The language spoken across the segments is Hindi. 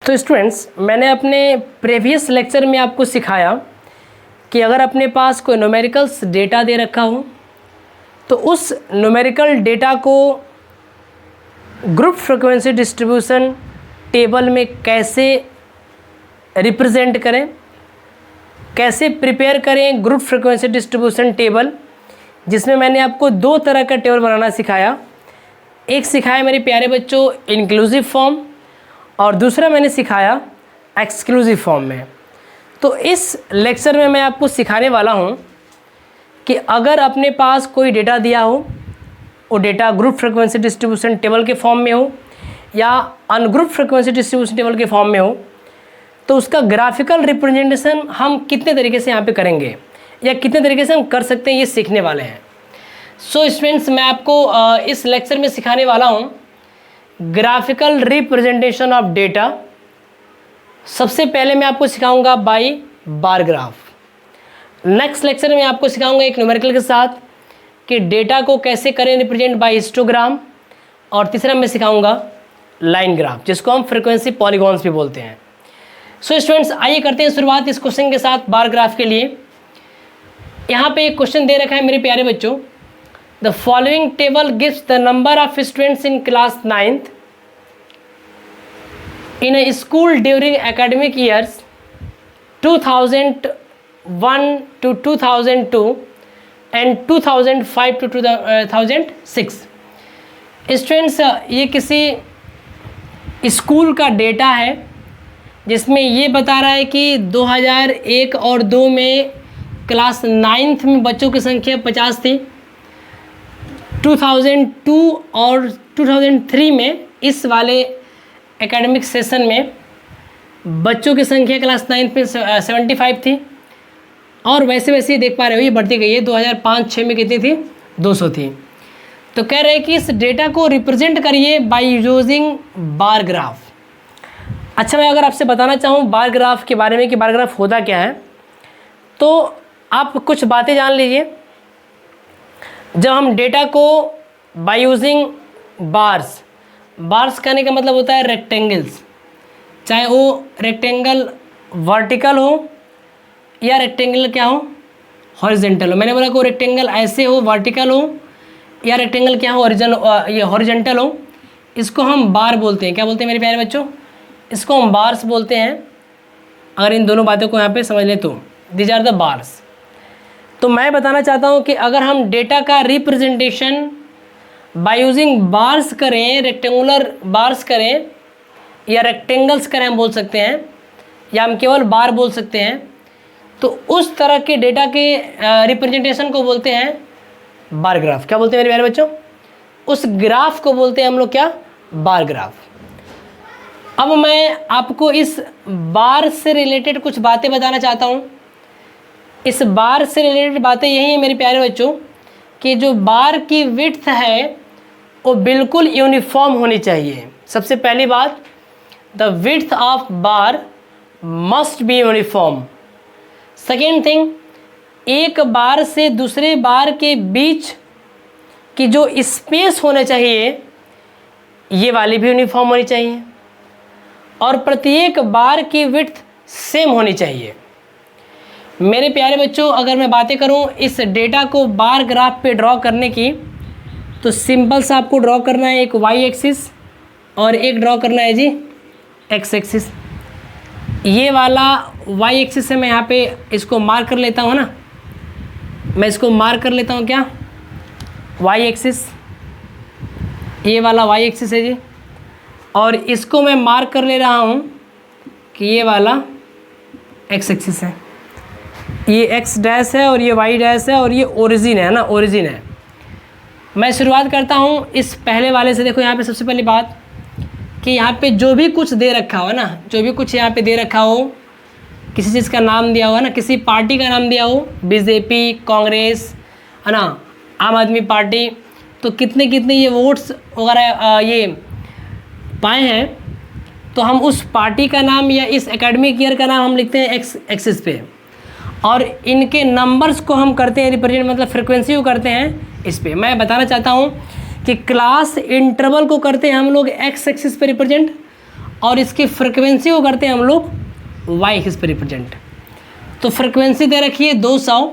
तो स्टूडेंट्स, मैंने अपने प्रीवियस लेक्चर में आपको सिखाया कि अगर अपने पास कोई न्यूमेरिकल्स डेटा दे रखा हो तो उस न्यूमेरिकल डेटा को ग्रुप फ्रीक्वेंसी डिस्ट्रीब्यूशन टेबल में कैसे रिप्रेजेंट करें, कैसे प्रिपेयर करें ग्रुप फ्रीक्वेंसी डिस्ट्रीब्यूशन टेबल, जिसमें मैंने आपको दो तरह का टेबल बनाना सिखाया। एक सिखाया मेरे प्यारे बच्चों इंक्लूसिव फॉर्म और दूसरा मैंने सिखाया एक्सक्लूसिव फॉर्म में। तो इस लेक्चर में मैं आपको सिखाने वाला हूं कि अगर अपने पास कोई डेटा दिया हो, वो data group frequency distribution table के फॉर्म में हो या अनग्रुप फ्रीक्वेंसी डिस्ट्रीब्यूशन टेबल के फॉर्म में हो, तो उसका ग्राफिकल रिप्रेजेंटेशन हम कितने तरीके से यहाँ पे करेंगे या कितने तरीके से हम कर सकते हैं, ये सीखने वाले हैं। सो स्टूडेंट्स, मैं आपको इस लेक्चर में सिखाने वाला हूँ ग्राफिकल रिप्रेजेंटेशन ऑफ डेटा। सबसे पहले मैं आपको सिखाऊंगा by bar graph. Next lecture में आपको सिखाऊंगा एक न्यूमेरिकल के साथ कि डेटा को कैसे करें रिप्रेजेंट बाय हिस्टोग्राम, और तीसरा मैं सिखाऊंगा लाइन ग्राफ, जिसको हम फ्रीक्वेंसी पॉलीगॉन्स भी बोलते हैं। सो स्टूडेंट्स, आइए करते हैं शुरुआत इस क्वेश्चन के साथ बार ग्राफ के लिए। यहाँ पे एक क्वेश्चन दे रखा है मेरे प्यारे बच्चों, the following table gives the number of students in class 9th in a school during academic years 2001 to 2002 and 2005 to 2006। Students, ये किसी स्कूल का डेटा है जिसमें ये बता रहा है कि 2001 और 2 में क्लास 9th में बच्चों की संख्या 50 थी, 2002 और 2003 में इस वाले एकेडमिक सेशन में बच्चों की संख्या क्लास 9th में 75 थी, और वैसे वैसे देख पा रहे हो ये बढ़ती गई है। 2005-06 में कितनी थी? 200 थी। तो कह रहे हैं कि इस डेटा को रिप्रेजेंट करिए बाय यूजिंग बार ग्राफ। अच्छा, मैं अगर आपसे बताना चाहूँ बार ग्राफ के बारे में कि बार ग्राफ होता क्या है, तो आप कुछ बातें जान लीजिए। जब हम डेटा को बाय यूजिंग बार्स, बार्स कहने का मतलब होता है रेक्टेंगल्स, चाहे वो रेक्टेंगल वर्टिकल हो या रेक्टेंगल क्या हो, हॉरिजॉन्टल हो। मैंने बोला को रेक्टेंगल ऐसे हो, वर्टिकल हो, या रेक्टेंगल क्या हो, ये हॉरिजॉन्टल हो, इसको हम बार बोलते हैं। क्या बोलते हैं मेरे प्यारे बच्चों? इसको हम बार्स बोलते हैं। अगर इन दोनों बातों को यहाँ पे समझ लें तो दीज आर द बार्स। तो मैं बताना चाहता हूँ कि अगर हम डेटा का रिप्रेजेंटेशन बाय यूजिंग बार्स करें, रेक्टेंगुलर बार्स करें या रेक्टेंगल्स करें हम बोल सकते हैं, या हम केवल बार बोल सकते हैं, तो उस तरह के डेटा के रिप्रेजेंटेशन को बोलते हैं बार ग्राफ। क्या बोलते हैं मेरे प्यारे बच्चों? उस ग्राफ को बोलते हैं हम लोग क्या? Bar graph. अब मैं आपको इस बार से रिलेटेड कुछ बातें बताना चाहता हूँ। इस बार से रिलेटेड बातें यही है मेरे प्यारे बच्चों कि जो बार की विड्थ है वो बिल्कुल यूनिफॉर्म होनी चाहिए। सबसे पहली बात, the width of bar must be uniform. Second thing, एक बार से दूसरे बार के बीच की जो स्पेस होना चाहिए ये वाली भी यूनिफॉर्म होनी चाहिए, और प्रत्येक बार की विड्थ सेम होनी चाहिए। मेरे प्यारे बच्चों, अगर मैं बातें करूं इस डेटा को बार ग्राफ पे ड्रॉ करने की, तो सिंपल सा आपको ड्रॉ करना है एक वाई एक्सिस और एक ड्रॉ करना है जी एक्स एक्सिस। ये वाला वाई एक्सिस है, मैं यहाँ पे इसको मार्क कर लेता हूँ ना, मैं इसको मार्क कर लेता हूँ क्या, वाई एक्सिस। ये वाला वाई एक्सिस है जी, और इसको मैं मार्क कर ले रहा हूँ कि ये वाला एक्स एक्सिस है। ये एक्स डैश है और ये वाई डैश है और ये ओरिजिन है ना, ओरिजिन है। मैं शुरुआत करता हूँ इस पहले वाले से। देखो यहाँ पे सबसे पहली बात कि यहाँ पे जो भी कुछ दे रखा हो ना, जो भी कुछ यहाँ पे दे रखा हो, किसी चीज़ का नाम दिया हुआ ना, किसी पार्टी का नाम दिया हो, बीजेपी, कांग्रेस है ना, आम आदमी पार्टी, तो कितने कितने ये वोट्स वगैरह ये पाए हैं, तो हम उस पार्टी का नाम या इस एकेडमिक ईयर का नाम हम लिखते हैं एक्स एक्सिस पे, और इनके नंबर्स को हम करते हैं रिप्रेजेंट, मतलब फ्रिक्वेंसी को करते हैं इस पे। मैं बताना चाहता हूँ कि क्लास इंटरवल को करते हैं हम लोग एक्स एक्सिस पे रिप्रेजेंट, और इसकी फ्रिक्वेंसी को करते हैं हम लोग वाई एक्सिस पे रिप्रेजेंट। तो फ्रिक्वेंसी दे रखी है 200,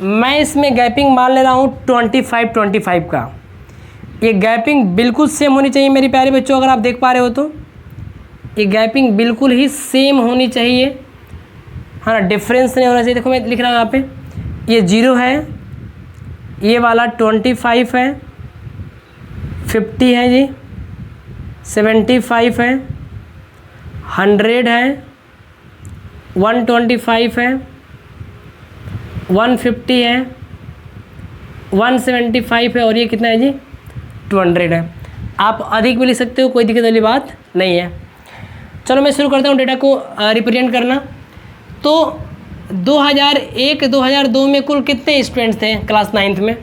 मैं इसमें गैपिंग मान ले रहा हूँ 25 का। ये गैपिंग बिल्कुल सेम होनी चाहिए मेरे प्यारे बच्चों, अगर आप देख पा रहे हो तो ये गैपिंग बिल्कुल ही सेम होनी चाहिए, हाँ ना, डिफरेंस नहीं होना चाहिए। देखो मैं लिख रहा हूँ यहाँ पे, ये 0 है, ये वाला 25 है, 50 है जी, 75 है, 100 है, 125 है, 150 है, 175 है और ये कितना है जी 200 है। आप अधिक भी लिख सकते हो, कोई दिक्कत वाली बात नहीं है। चलो मैं शुरू करता हूँ डेटा को रिप्रेजेंट करना। तो 2001-2002 में कुल कितने स्टूडेंट्स थे क्लास 9th में?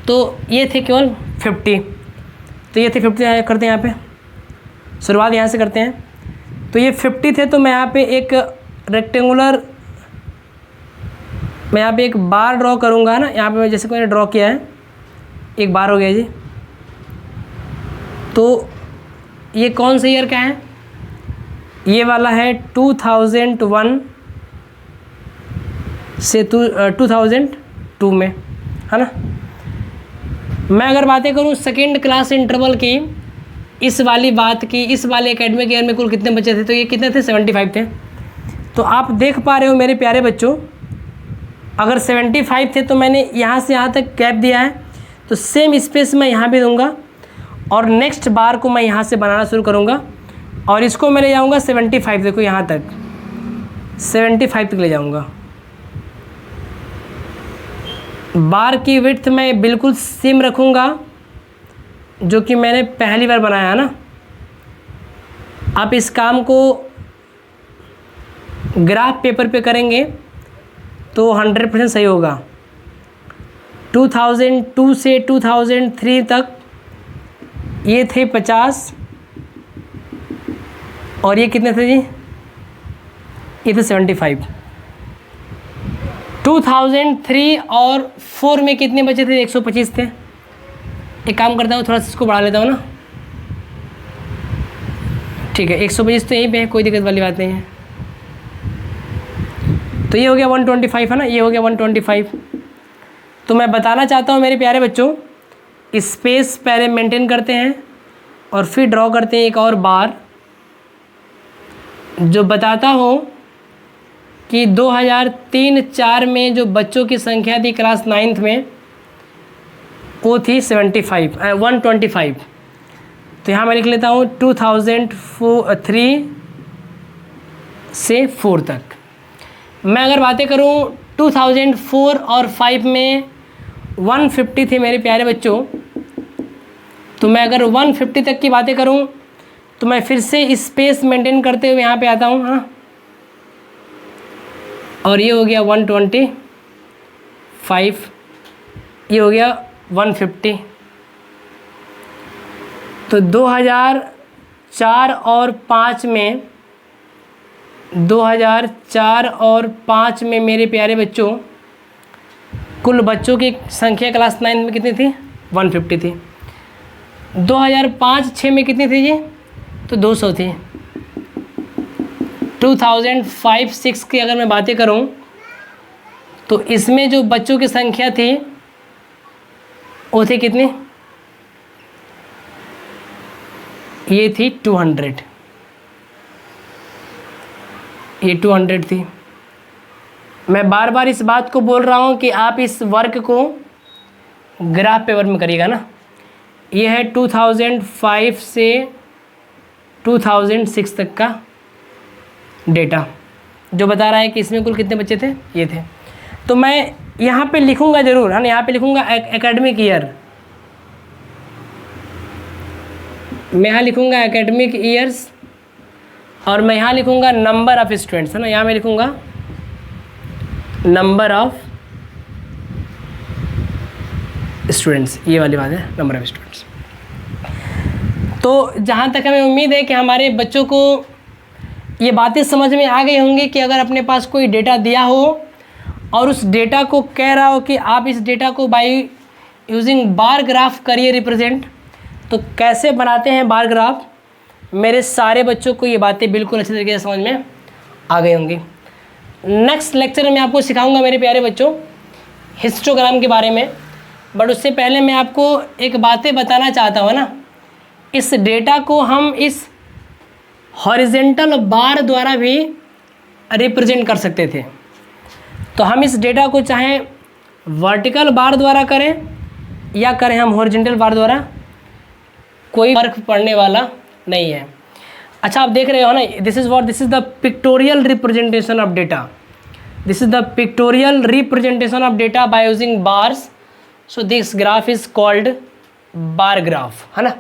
तो ये थे केवल 50। तो ये थे 50, करते हैं यहाँ पे शुरुआत, यहाँ से करते हैं। तो ये 50 थे, तो मैं यहाँ पे एक रेक्टेंगुलर, मैं यहाँ पे एक बार ड्रॉ करूँगा ना, यहाँ पे मैं जैसे मैंने ड्रॉ किया है, एक बार हो गया जी। तो ये कौन से ईयर का है? ये वाला है 2001 से 2002 में, है ना। मैं अगर बातें करूँ सेकेंड क्लास इंटरवल की, इस वाली बात की, इस वाले एकेडमिक ईयर में कुल कितने बच्चे थे? तो ये कितने थे? 75 थे। तो आप देख पा रहे हो मेरे प्यारे बच्चों, अगर 75 थे तो मैंने यहाँ से यहाँ तक गैप दिया है, तो सेम स्पेस मैं यहाँ भी दूंगा और नेक्स्ट बार को मैं यहाँ से बनाना शुरू करूँगा और इसको मैं ले जाऊँगा 75, देखो यहाँ तक 75 तक ले जाऊँगा। बार की विड्थ मैं बिल्कुल सेम रखूँगा जो कि मैंने पहली बार बनाया है ना। आप इस काम को ग्राफ पेपर पे करेंगे तो 100% सही होगा। 2002 से 2003 तक ये थे 50 और ये कितने थे जी? ये थे 75। 2003 और 4 में कितने बचे थे? 125 थे। एक काम करता हूँ, थोड़ा सा इसको बढ़ा लेता हूँ ना, ठीक है। 125 तो यहीं पे है, कोई दिक्कत वाली बात नहीं है। तो ये हो गया 125 है ना, ये हो गया 125। तो मैं बताना चाहता हूँ मेरे प्यारे बच्चों, स्पेस पहले मेंटेन करते हैं और फिर ड्रॉ करते हैं एक और बार जो बताता हूँ कि 2003-04 में जो बच्चों की संख्या थी क्लास 9th में, वो थी 125। तो यहाँ मैं लिख लेता हूँ 2003 से 4 तक। मैं अगर बातें करूँ 2004 और 5 में 150 थे मेरे प्यारे बच्चों। तो मैं अगर 150 तक की बातें करूं तो मैं फिर से स्पेस मेंटेन करते हुए यहाँ पे आता हूँ, हाँ। और ये हो गया 125, ये हो गया 150। तो 2004 और 5 में, 2004 और 5 में मेरे प्यारे बच्चों कुल बच्चों की संख्या क्लास 9 में कितनी थी? 150 थी। 2005-06 में कितनी थी जी? तो 200 थी। 2005-06 की अगर मैं बातें करूं तो इसमें जो बच्चों की संख्या थी वो थी कितनी? ये थी 200, ये 200 थी। मैं बार बार इस बात को बोल रहा हूँ कि आप इस वर्क को ग्राफ पेपर में करिएगा ना। ये है 2005 से 2006 तक का डेटा जो बता रहा है कि इसमें कुल कितने बच्चे थे, ये थे। तो मैं यहाँ पे लिखूँगा ज़रूर, है ना, यहाँ पे लिखूँगा एकेडमिक ईयर, मैं यहाँ लिखूँगा एकेडमिक ईयर्स और मैं यहाँ लिखूँगा नंबर ऑफ़ स्टूडेंट्स, है ना। यहाँ मैं लिखूँगा नंबर ऑफ़ स्टूडेंट्स, ये वाली बात है, नंबर ऑफ़ स्टूडेंट्स। तो जहाँ तक हमें उम्मीद है कि हमारे बच्चों को ये बातें समझ में आ गई होंगी कि अगर अपने पास कोई डेटा दिया हो और उस डेटा को कह रहा हो कि आप इस डेटा को बाय यूजिंग बार ग्राफ करिए रिप्रेजेंट, तो कैसे बनाते हैं बार ग्राफ, मेरे सारे बच्चों को ये बातें बिल्कुल अच्छे तरीके से समझ में आ गई होंगी। नेक्स्ट लेक्चर में मैं आपको सिखाऊंगा मेरे प्यारे बच्चों हिस्टोग्राम के बारे में, बट उससे पहले मैं आपको एक बातें बताना चाहता हूँ ना, इस डेटा को हम इस हॉरिजेंटल बार द्वारा भी रिप्रेजेंट कर सकते थे। तो हम इस डेटा को चाहे वर्टिकल बार द्वारा करें या करें हम हॉरिजेंटल बार द्वारा, कोई फर्क पड़ने वाला नहीं है। अच्छा, आप देख रहे हो ना, this is the pictorial representation of data. This is the pictorial representation of data by using bars. So this graph is called bar graph, है ना।